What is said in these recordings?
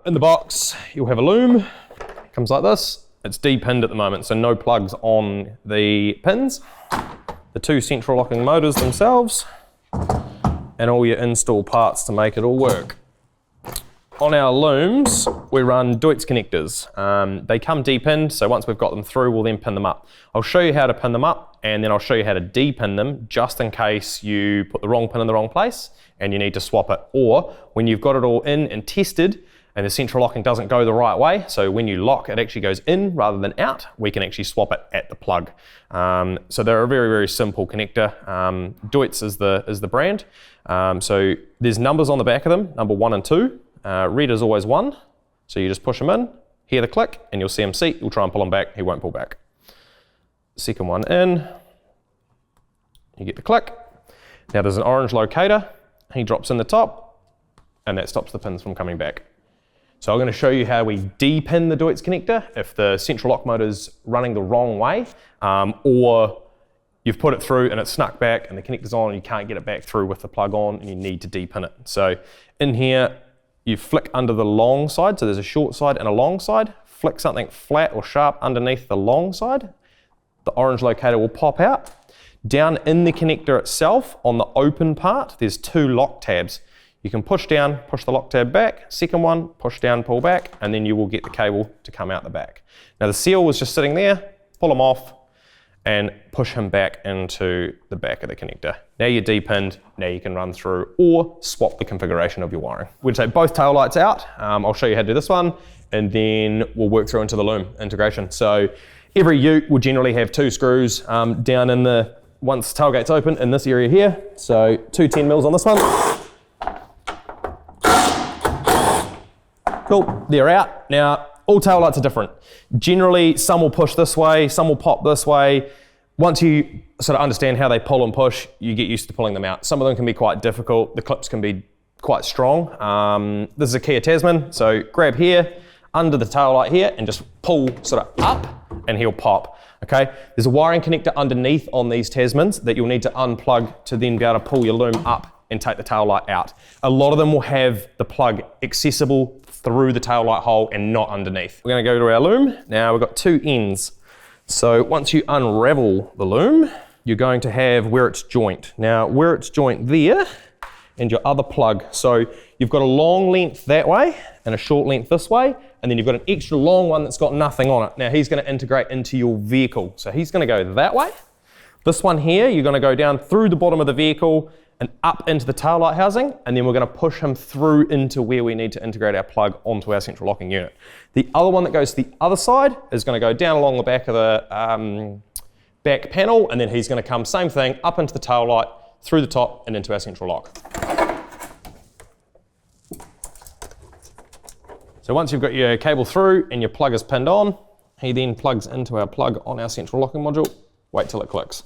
in the box, you'll have a loom. Comes like this. It's D-pinned at the moment, so no plugs on the pins. The two central locking motors themselves, and all your install parts to make it all work. On our looms, we run Deutz connectors. They come D-pinned, so once we've got them through, we'll then pin them up. I'll show you how to pin them up, and then I'll show you how to D-pin them, just in case you put the wrong pin in the wrong place and you need to swap it. Or when you've got it all in and tested, and the central locking doesn't go the right way, so when you lock, it actually goes in rather than out, we can actually swap it at the plug. So they're a very, very simple connector. Deutz is the brand. So there's numbers on the back of them, number 1 and 2. Red is always 1, so you just push them in, hear the click, and you'll see him seat. You'll try and pull him back, he won't pull back. Second one in, you get the click. Now there's an orange locator, he drops in the top, and that stops the pins from coming back. So I'm going to show you how we D-pin the Deutz connector if the central lock motor's running the wrong way, or you've put it through and it's snuck back and the connector's on and you can't get it back through with the plug on and you need to D-pin it. So in here, you flick under the long side, so there's a short side and a long side, flick something flat or sharp underneath the long side, the orange locator will pop out. Down in the connector itself, on the open part, there's 2 lock tabs. You can push down, push the lock tab back, second one, push down, pull back, and then you will get the cable to come out the back. Now the seal was just sitting there, pull them off, and push him back into the back of the connector. Now you're D-pinned, now you can run through or swap the configuration of your wiring. We'll take both tail lights out. I'll show you how to do this one, and then we'll work through into the loom integration. So every ute will generally have 2 screws down in the, once tailgate's open, in this area here. So 2 10mm on this one. Cool, they're out. Now, all tail lights are different. Generally, some will push this way, some will pop this way. Once you sort of understand how they pull and push, you get used to pulling them out. Some of them can be quite difficult. The clips can be quite strong. This is a Kia Tasman, so grab here, under the tail light here, and just pull sort of up, and he'll pop. Okay, there's a wiring connector underneath on these Tasmans that you'll need to unplug to then be able to pull your loom up and take the tail light out. A lot of them will have the plug accessible through the tail light hole and not underneath. We're going to go to our loom. Now we've got 2 ends. So once you unravel the loom, you're going to have where it's joint. Now where it's joint there and your other plug. So you've got a long length that way and a short length this way, and then you've got an extra long one that's got nothing on it. Now he's going to integrate into your vehicle. So he's going to go that way. This one here, you're going to go down through the bottom of the vehicle and up into the tail light housing, and then we're going to push him through into where we need to integrate our plug onto our central locking unit. The other one that goes to the other side is going to go down along the back of the back panel, and then he's going to come, same thing, up into the tail light, through the top and into our central lock. So once you've got your cable through and your plug is pinned on, he then plugs into our plug on our central locking module. Wait till it clicks.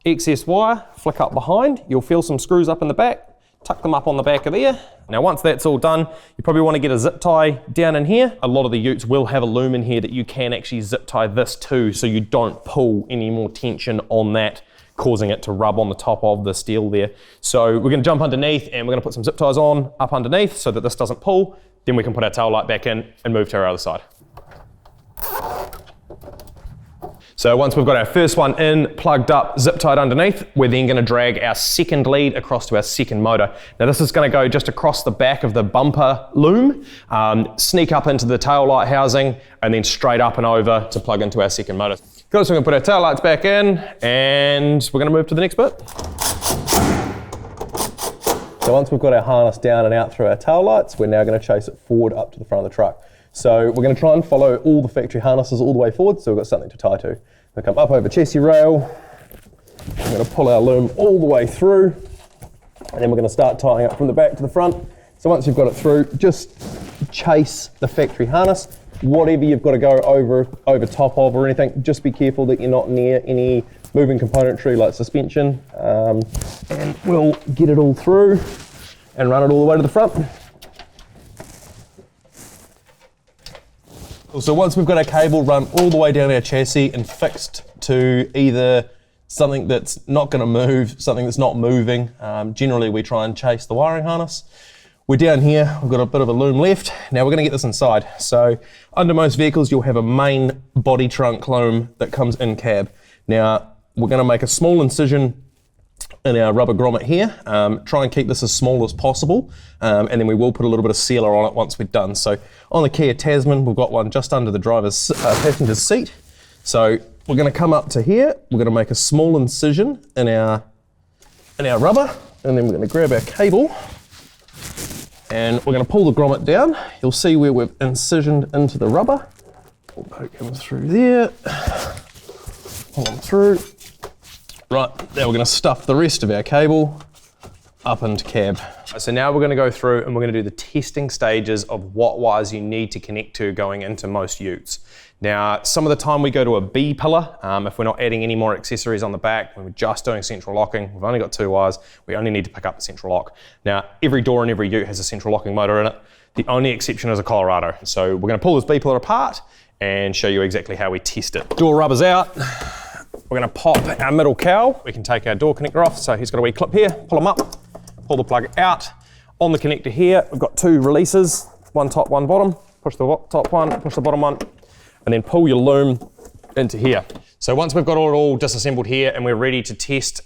Excess wire, flick up behind, you'll feel some screws up in the back, tuck them up on the back of there. Now once that's all done, you probably want to get a zip tie down in here. A lot of the utes will have a loom in here that you can actually zip tie this to, so you don't pull any more tension on that, causing it to rub on the top of the steel there. So we're going to jump underneath and we're going to put some zip ties on up underneath so that this doesn't pull. Then we can put our tail light back in and move to our other side. So once we've got our first one in, plugged up, zip tied underneath, we're then going to drag our second lead across to our second motor. Now this is going to go just across the back of the bumper loom, sneak up into the tail light housing, and then straight up and over to plug into our second motor. Good, so we're going to put our tail lights back in, and we're going to move to the next bit. So once we've got our harness down and out through our tail lights, we're now going to chase it forward up to the front of the truck. So we're going to try and follow all the factory harnesses all the way forward, so we've got something to tie to. We'll come up over chassis rail, we're going to pull our loom all the way through, and then we're going to start tying up from the back to the front. So once you've got it through, just chase the factory harness. Whatever you've got to go over top of or anything, just be careful that you're not near any moving componentry like suspension, and we'll get it all through and run it all the way to the front. So once we've got our cable run all the way down our chassis and fixed to either something that's not going to move, something that's not moving, generally we try and chase the wiring harness. We're down here, we've got a bit of a loom left. Now we're gonna get this inside. So under most vehicles, you'll have a main body trunk loom that comes in cab. Now we're gonna make a small incision in our rubber grommet here. Try and keep this as small as possible. And then we will put a little bit of sealer on it once we're done. So on the Kia Tasman, we've got one just under the driver's passenger seat. So we're gonna come up to here, we're gonna make a small incision in our rubber, and then we're gonna grab our cable, and we're going to pull the grommet down. You'll see where we've incisioned into the rubber. We'll poke him through there. Pull him through. Right, now we're going to stuff the rest of our cable up into cab. So now we're going to go through and we're going to do the testing stages of what wires you need to connect to going into most utes. Now, some of the time we go to a B pillar, if we're not adding any more accessories on the back, when we're just doing central locking, we've only got 2 wires, we only need to pick up the central lock. Now, every door in every ute has a central locking motor in it. The only exception is a Colorado. So we're gonna pull this B pillar apart and show you exactly how we test it. Door rubber's out. We're gonna pop our middle cowl. We can take our door connector off. So he's got a wee clip here, pull them up, pull the plug out. On the connector here, we've got 2 releases, one top, one bottom. Push the top one, push the bottom one, and then pull your loom into here. So once we've got it all disassembled here and we're ready to test,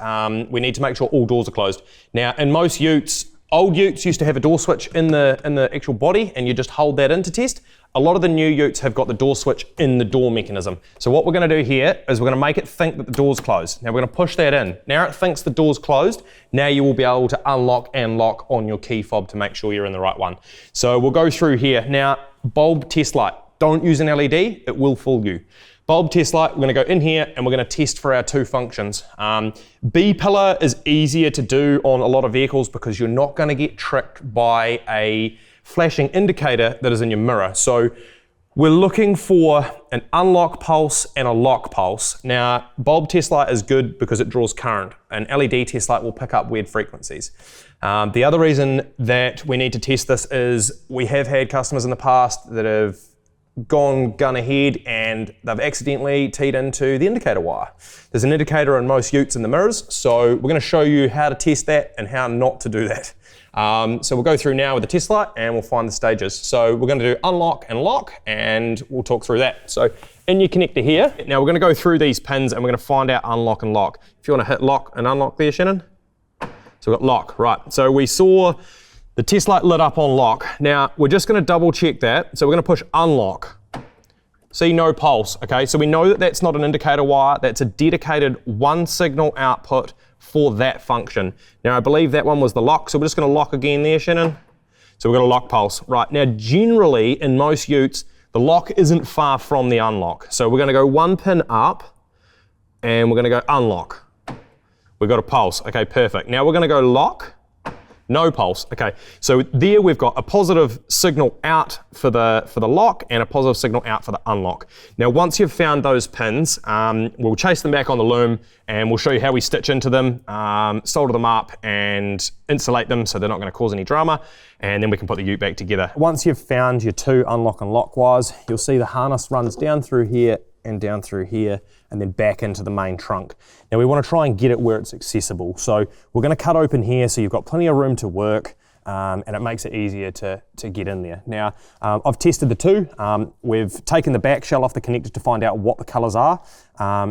we need to make sure all doors are closed. Now, in most utes, old utes used to have a door switch in the actual body and you just hold that in to test. A lot of the new utes have got the door switch in the door mechanism. So what we're gonna do here is we're gonna make it think that the door's closed. Now we're gonna push that in. Now it thinks the door's closed. Now you will be able to unlock and lock on your key fob to make sure you're in the right one. So we'll go through here. Now, bulb test light. Don't use an LED, it will fool you. Bulb test light, we're gonna go in here and we're gonna test for our 2 functions. B pillar is easier to do on a lot of vehicles because you're not gonna get tricked by a flashing indicator that is in your mirror. So we're looking for an unlock pulse and a lock pulse. Now, bulb test light is good because it draws current. An LED test light will pick up weird frequencies. The other reason that we need to test this is we have had customers in the past that have gone gun ahead and they've accidentally teed into the indicator wire. There's an indicator in most utes in the mirrors, so we're going to show you how to test that and how not to do that. So we'll go through now with the test light and we'll find the stages. So we're going to do unlock and lock and we'll talk through that. So in your connector here, now we're going to go through these pins and we're going to find out unlock and lock. If you want to hit lock and unlock there, Shannon. So we've got lock, right. So we saw the test light lit up on lock. Now, we're just gonna double check that. So we're gonna push unlock. See, no pulse, okay? So we know that that's not an indicator wire, that's a dedicated 1 signal output for that function. Now, I believe that one was the lock, so we're just gonna lock again there, Shannon. So we're gonna lock pulse. Right, now generally, in most utes, the lock isn't far from the unlock. So we're gonna go 1 pin up, and we're gonna go unlock. We've got a pulse, okay, perfect. Now we're gonna go lock. No pulse, okay. So there we've got a positive signal out for the lock and a positive signal out for the unlock. Now once you've found those pins, we'll chase them back on the loom and we'll show you how we stitch into them, solder them up and insulate them so they're not gonna cause any drama, and then we can put the ute back together. Once you've found your 2 unlock and lock wires, you'll see the harness runs down through here and down through here and then back into the main trunk. Now we want to try and get it where it's accessible. So we're going to cut open here so you've got plenty of room to work and it makes it easier to get in there. Now I've tested the 2. We've taken the back shell off the connector to find out what the colours are.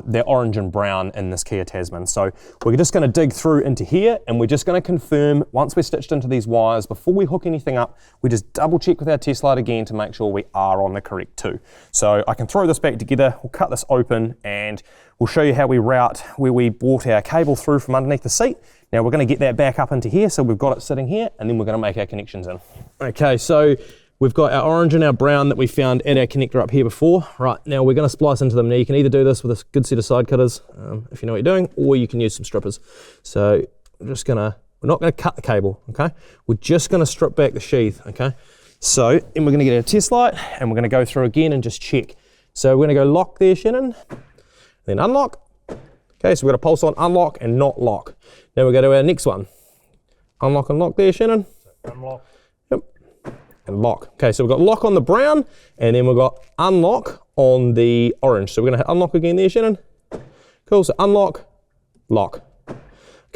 They're orange and brown in this Kia Tasman. So we're just going to dig through into here and we're just going to confirm once we're stitched into these wires, before we hook anything up, we just double check with our test light again to make sure we are on the correct 2. So I can throw this back together, we'll cut this open and we'll show you how we route where we brought our cable through from underneath the seat. Now we're going to get that back up into here, so we've got it sitting here, and then we're going to make our connections in. Okay, so we've got our orange and our brown that we found at our connector up here before. Right, now we're going to splice into them. Now you can either do this with a good set of side cutters, if you know what you're doing, or you can use some strippers. So we're not going to cut the cable, okay? We're just going to strip back the sheath, okay? So then we're going to get our test light, and we're going to go through again and just check. So we're going to go lock there, Shannon, then unlock. Okay, so we've got a pulse on unlock and not lock. Now we go to our next one. Unlock and lock there, Shannon. Unlock. Yep. And lock. Okay, so we've got lock on the brown, and then we've got unlock on the orange. So we're gonna hit unlock again there, Shannon. Cool, so unlock, lock.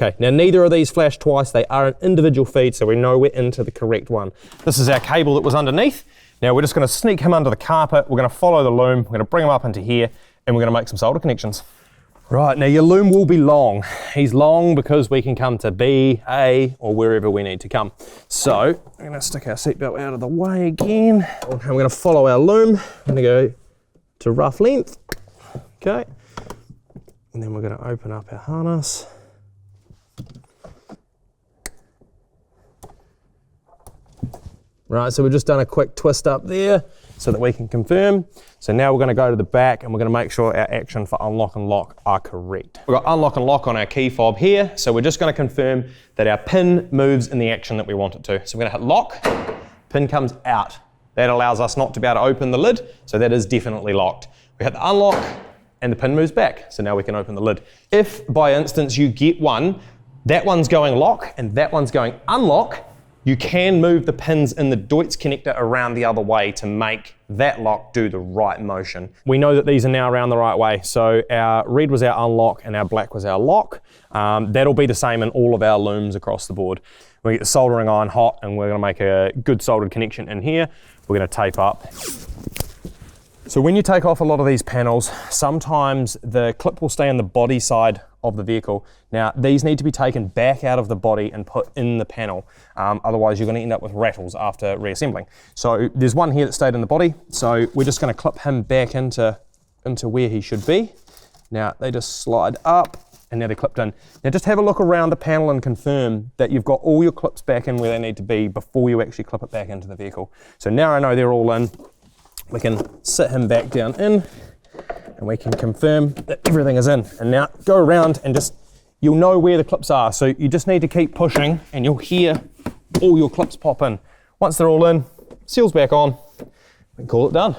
Okay, now neither of these flash twice. They are an individual feed, so we know we're into the correct one. This is our cable that was underneath. Now we're just going to sneak him under the carpet. We're going to follow the loom. We're going to bring him up into here, and we're going to make some solder connections. Right, now your loom will be long. He's long because we can come to B, A, or wherever we need to come. So we're going to stick our seatbelt out of the way again. And we're going to follow our loom. I'm going to go to rough length. Okay. And then we're going to open up our harness. Right, so we've just done a quick twist up there so that we can confirm. So now we're going to go to the back and we're going to make sure our action for unlock and lock are correct. We've got unlock and lock on our key fob here, so we're just going to confirm that our pin moves in the action that we want it to. So we're going to hit lock, pin comes out. That allows us not to be able to open the lid, so that is definitely locked. We hit the unlock and the pin moves back, so now we can open the lid. If by instance you get one, that one's going lock and that one's going unlock, you can move the pins in the Deutz connector around the other way to make that lock do the right motion. We know that these are now around the right way. So our red was our unlock and our black was our lock. That'll be the same in all of our looms across the board. We get the soldering iron hot and we're gonna make a good soldered connection in here. We're gonna tape up. So when you take off a lot of these panels, sometimes the clip will stay on the body side of the vehicle. Now these need to be taken back out of the body and put in the panel. Otherwise you're going to end up with rattles after reassembling. So there's one here that stayed in the body. So we're just going to clip him back into where he should be. Now they just slide up and now they're clipped in. Now just have a look around the panel and confirm that you've got all your clips back in where they need to be before you actually clip it back into the vehicle. So now I know they're all in. We can sit him back down in and we can confirm that everything is in. And now go around and you'll know where the clips are. So you just need to keep pushing and you'll hear all your clips pop in. Once they're all in, seals back on, we can call it done.